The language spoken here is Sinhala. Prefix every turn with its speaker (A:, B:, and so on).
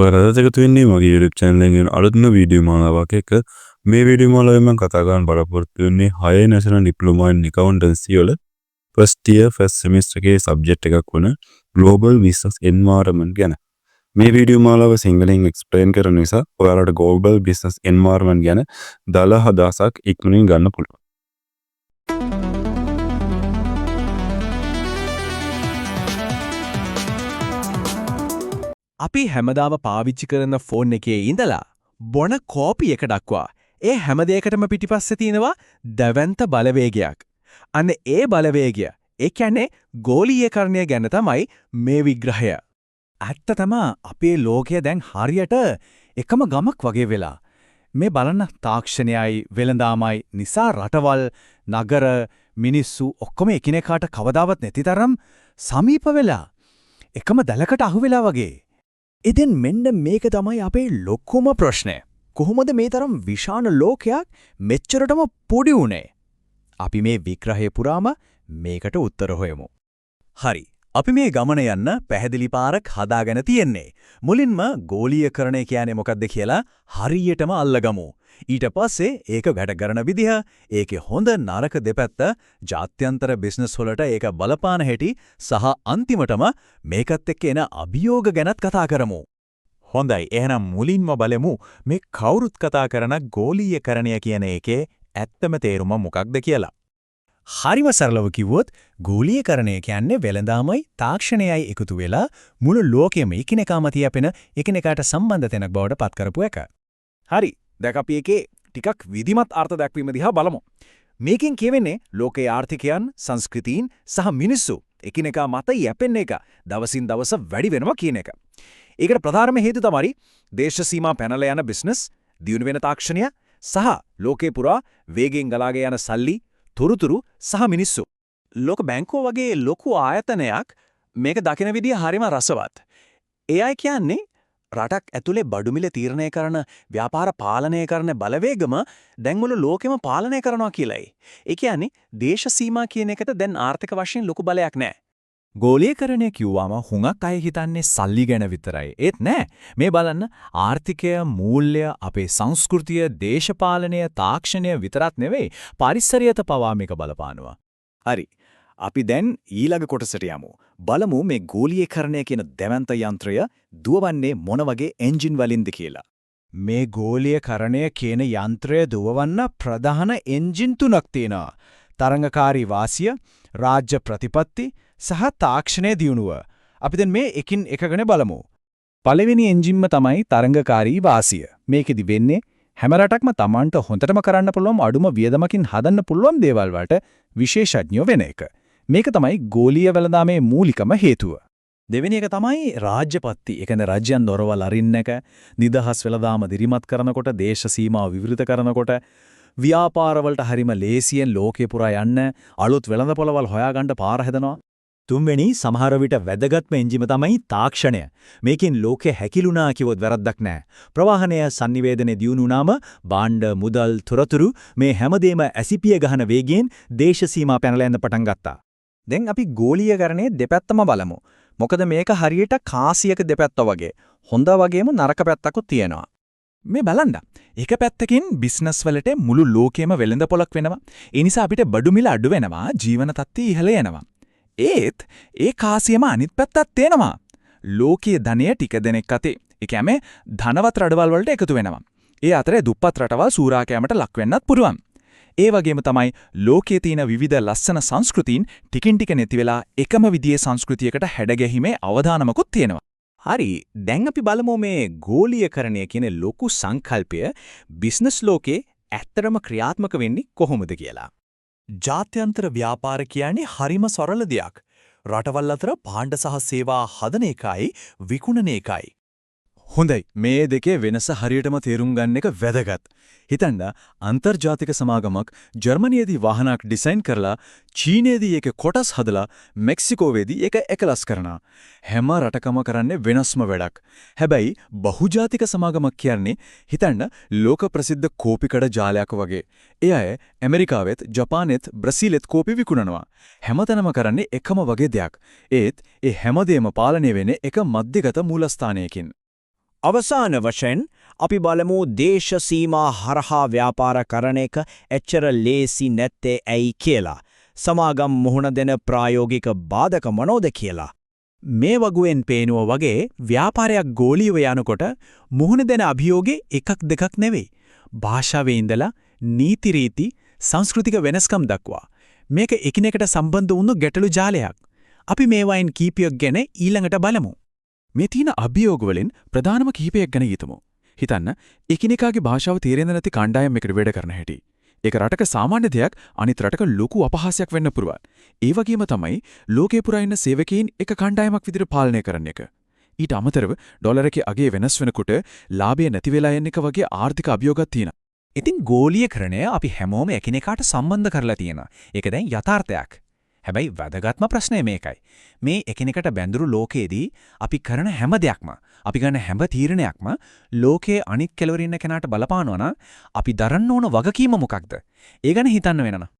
A: ඔයාලට එකතු වෙන්නේ මගේ YouTube channel එකෙන් අලුත්ම වීඩියෝ මාලාවක් එක්ක. මේ වීඩියෝ මාලාවෙන් මම කතා කරන්න බලාපොරොත්තු වෙන්නේ 6 National Diploma in Accountancy වල first year first semester එකේ subject එකක් වන Global Business Environment ගැන. මේ වීඩියෝ මාලාව සිංහලෙන් explain කරන නිසා ඔයාලට Global Business Environment ගැන දල හදාසක් ඉක්මනින් ගන්න පුළුවන්.
B: අපි හැමදාම පාවිච්චි කරන ෆෝන් එකේ ඉඳලා බොන කෝපි එක දක්වා ඒ හැම දෙයකටම පිටිපස්සේ තියෙනවා දවැන්ත බලවේගයක්. අන්න ඒ බලවේගය, ඒ කියන්නේ ගෝලීයකරණය ගැන තමයි මේ විග්‍රහය. ඇත්ත තමයි අපේ ලෝකය දැන් හරියට එකම ගමක් වගේ වෙලා. මේ බලන්න තාක්ෂණයයි වෙළඳාමයි නිසා රටවල්, නගර, මිනිස්සු ඔක්කොම එකිනෙකාට කවදාවත් නැති තරම් සමීප වෙලා එකම දැලකට අහු වෙලා වගේ. ඉතින් මෙන්න මේක තමයි අපේ ලොකුම ප්‍රශ්නය. කොහොමද මේ තරම් විශාල ලෝකයක් මෙච්චරටම පොඩි වුනේ? අපි මේ විග්‍රහය පුරාම මේකට උත්තර හොයමු. හරි. අපි මේ ගමන යන්න පැහැදිලි පාරක් හදාගෙන තියෙන්නේ. මුලින්ම ගෝලීයකරණය කියන්නේ මොකක්ද කියලා හරියටම අල්ලගමු. ඊට පස්සේ ඒක වැඩ කරන විදිහ, ඒකේ හොඳ නරක දෙපැත්ත, ජාත්‍යන්තර බිස්නස් වලට ඒක බලපාන හැටි සහ අන්තිමටම මේකත් එක්ක එන අභියෝග ගැනත් කතා කරමු. හොඳයි. එහෙනම් මුලින්ම බලමු මේ කවුරුත් කතා කරන ගෝලීයකරණය කියන එකේ ඇත්තම තේරුම මොකක්ද කියලා. හරිම සරලව කිව්වොත් ගෝලීයකරණය කියන්නේ වෙළඳාමයි තාක්ෂණයයි එකතු වෙලා මුළු ලෝකෙම එකිනෙකා මත යැපෙන එකිනෙකාට සම්බන්ධ තැනක් බවට පත් කරපු එක. හරි. දැන් අපි එකේ ටිකක් විධිමත් අර්ථ දක්වීම දිහා බලමු. මේකෙන් කියවෙන්නේ ලෝකයේ ආර්ථිකයන්, සංස්කෘතීන් සහ මිනිස්සු එකිනෙකා මත යැපෙන එක දවසින් දවස වැඩි වෙනවා කියන එක. ඒකට ප්‍රධානම හේතුව තමයි දේශ සීමා පැනලා යන බිස්නස්, දියුණු වෙන තාක්ෂණය සහ ලෝකේ පුරා වේගෙන් ගලාගෙන යන සල්ලි, තොරතුරු සහ මිනිස්සු. ලෝක බැංකුව වගේ ලොකු ආයතනයක් මේක දකින විදිය හරිම රසවත්. AI කියන්නේ රටක් ඇතුලේ බඩු මිල තීරණය කරන, ව්‍යාපාර පාලනය කරන බලවේගම දැන් මුළු ලෝකෙම පාලනය කරනවා කියලයි. ඒ කියන්නේ දේශ සීමා කියන එකට දැන් ආර්ථික වශයෙන් ලොකු බලයක් නැහැ. ගෝලීයකරණය කිව්වම හුඟක් අය හිතන්නේ සල්ලි ගැන විතරයි. ඒත් නෑ. මේ බලන්න ආර්ථිකය, මූල්‍ය, අපේ සංස්කෘතිය, දේශපාලනය, තාක්ෂණය විතරක් නෙවෙයි පරිසරයට පවා මේක බලපානවා. හරි. අපි දැන් ඊළඟ කොටසට යමු. බලමු මේ ගෝලීයකරණය කියන දැවැන්ත යන්ත්‍රය දුවවන්නේ මොන වගේ එන්ජින් වලින්ද කියලා. මේ ගෝලීයකරණය කියන යන්ත්‍රය දුවවන්න ප්‍රධාන එන්ජින් තුනක් තියෙනවා. තරංගකාරී වාසිය, රාජ්‍ය ප්‍රතිපත්ති සහ තාක්ෂණයේ දියුණුව. අපි දැන් මේ එකින් එක ගැන බලමු. පළවෙනි එන්ජින්ම තමයි තරංගකාරී වාසිය. මේකෙදි වෙන්නේ හැම රටක්ම Tamanට හොඳටම කරන්න පුළුවන් අඩුම වියදමකින් හදන්න පුළුවන් දේවල් වලට විශේෂඥයෝ වෙන එක. මේක තමයි ගෝලීය වෙළඳාමේ මූලිකම හේතුව. දෙවෙනි එක තමයි රාජ්‍යපත්ති. ඒ කියන්නේ රාජ්‍යයන් දොරවල් අරින්න එක, නිදහස් වෙළඳාම දිරිමත් කරනකොට, දේශ සීමා විවෘත කරනකොට, ව්‍යාපාර වලට හරිම ලේසියෙන් ලෝකේ පුරා යන්න, අලුත් වෙළඳපොළවල් හොයාගන්න පාර හදනවා. තුන්වෙනි සමහර විට වැදගත්ම එන්ජිම තමයි තාක්ෂණය. මේකෙන් ලෝකෙ හැකිලුණා කිව්වොත් වැරද්දක් නැහැ. ප්‍රවාහනය, sannivedanaye දියුණු වුණාම භාණ්ඩ, මුදල්, තොරතුරු මේ හැමදේම ඇසිපිය ගහන වේගයෙන් දේශ සීමා පැනලා යන්න පටන් ගත්තා. දැන් අපි ගෝලීයකරණයේ දෙපැත්තම බලමු. මොකද මේක හරියට කාසියක දෙපැත්ත වගේ. හොඳ වගේම නරක පැත්තකුත් තියෙනවා. මේ බලන්න. එක පැත්තකින් බිස්නස් වලට මුළු ලෝකෙම වෙළඳපොළක් වෙනවා. ඒ නිසා අපිට බඩු මිල අඩු වෙනවා, ජීවන තත්ත්වය ඉහළ යනවා. ඒත් ඒ කාසියම අනිත් පැත්තත් තේනවා. ලෝකීය ධනය ටික දෙනෙක් අතේ. ඒ කියන්නේ ධනවත් රටවල් වලට එකතු වෙනවා. ඒ අතරේ දුප්පත් රටවල් සූරාකෑමට ලක් වෙන්නත් පුළුවන්. ඒ වගේම තමයි ලෝකයේ තියෙන විවිධ ලස්සන සංස්කෘතීන් ටිකින් ටික නැති වෙලා එකම විදිහේ සංස්කෘතියකට හැඩගැහිමේ අවදානමකුත් තියෙනවා. හරි. දැන් අපි බලමු මේ ගෝලීයකරණය කියන ලොකු සංකල්පය බිස්නස් ලෝකේ ඇත්තටම ක්‍රියාත්මක වෙන්නේ කොහොමද කියලා. ජාත්‍යන්තර ව්‍යාපාර කියන්නේ හරිම සරල දෙයක්. රටවල් අතර භාණ්ඩ සහ සේවා හදන එකයි විකුණන එකයි. හොඳයි. මේ දෙකේ වෙනස හරියටම තේරුම් ගන්න එක වැදගත්. හිතන්න අන්තර්ජාතික සමාගමක් ජර්මනියේදී වාහනයක් ඩිසයින් කරලා චීනයේදී ඒක කොටස් හදලා මෙක්සිකෝවේදී ඒක එකලස් කරනවා. හැම රටකම කරන්නේ වෙනස්ම වැඩක්. හැබැයි බහුජාතික සමාගමක් කියන්නේ හිතන්න ලෝක ප්‍රසිද්ධ කෝපි කඩ ජාලයක් වගේ. ඒ අය ඇමරිකාවෙත්, ජපානෙත්, බ්‍රසීලෙත් කෝපි විකුණනවා. හැමතැනම කරන්නේ එකම වගේ දෙයක්. ඒත් ඒ හැමදේම පාලනය වෙන්නේ එක මධ්‍යගත මූලස්ථානයකින්.
C: අවසාන වශයෙන් අපි බලමු දේශ සීමා හරහා ව්‍යාපාර කරන එක එච්චර ලේසි නැත්තේ ඇයි කියලා. සමාගම් මුහුණ දෙන ප්‍රායෝගික බාධක මොනෝද කියලා.
B: මේ වගුවෙන් පේනුව වගේ ව්‍යාපාරයක් ගෝලීව යනකොට මුහුණ දෙන අභියෝගේ එකක් දෙකක් නෙවෙයි. භාෂාවේ ඉඳලා නීති රීති සංස්කෘතික වෙනස්කම් දක්වා මේක එකිනෙකට සම්බන්ධ වුණු ගැටලු ජාලයක්. අපි මේවායින් කීපයක් ගැන ඊළඟට බලමු. මේ තියෙන අභියෝග වලින් ප්‍රධානම කීපයක් ගැන හිතමු. හිතන්න එකිනෙකාගේ භාෂාව තේරෙන්නේ නැති කණ්ඩායමකට වැඩ කරන හැටි. ඒක රටක සාමාන්‍ය දෙයක් අනිත් රටක ලොකු අපහාසයක් වෙන්න පුළුවන්. ඒ වගේම තමයි ලෝකේ පුරා ඉන්න සේවකයන් එක කණ්ඩායමක් විදිහට පාලනය කරන එක. ඊට අමතරව ඩොලරයේ අගය වෙනස් වෙනකොට ලාභය නැති වෙලා යන එක වගේ ආර්ථික අභියෝගයක් තියෙනවා.
D: ඉතින් ගෝලීයකරණය අපි හැමෝම එකිනෙකාට සම්බන්ධ කරලා තියෙනවා. ඒක දැන් යථාර්ථයක්. හැබැයි වැදගත්ම ප්‍රශ්නය මේකයි. මේ එකිනෙකට බැඳුරු ලෝකයේදී අපි කරන හැම දෙයක්ම, අපි ගන්න හැම තීරණයක්ම ලෝකයේ අනිත් කෙළවර ඉන්න කෙනාට බලපානවා නම් අපි දරන්න ඕන වගකීම මොකක්ද? ඒ ගැන හිතන්න වෙනවා.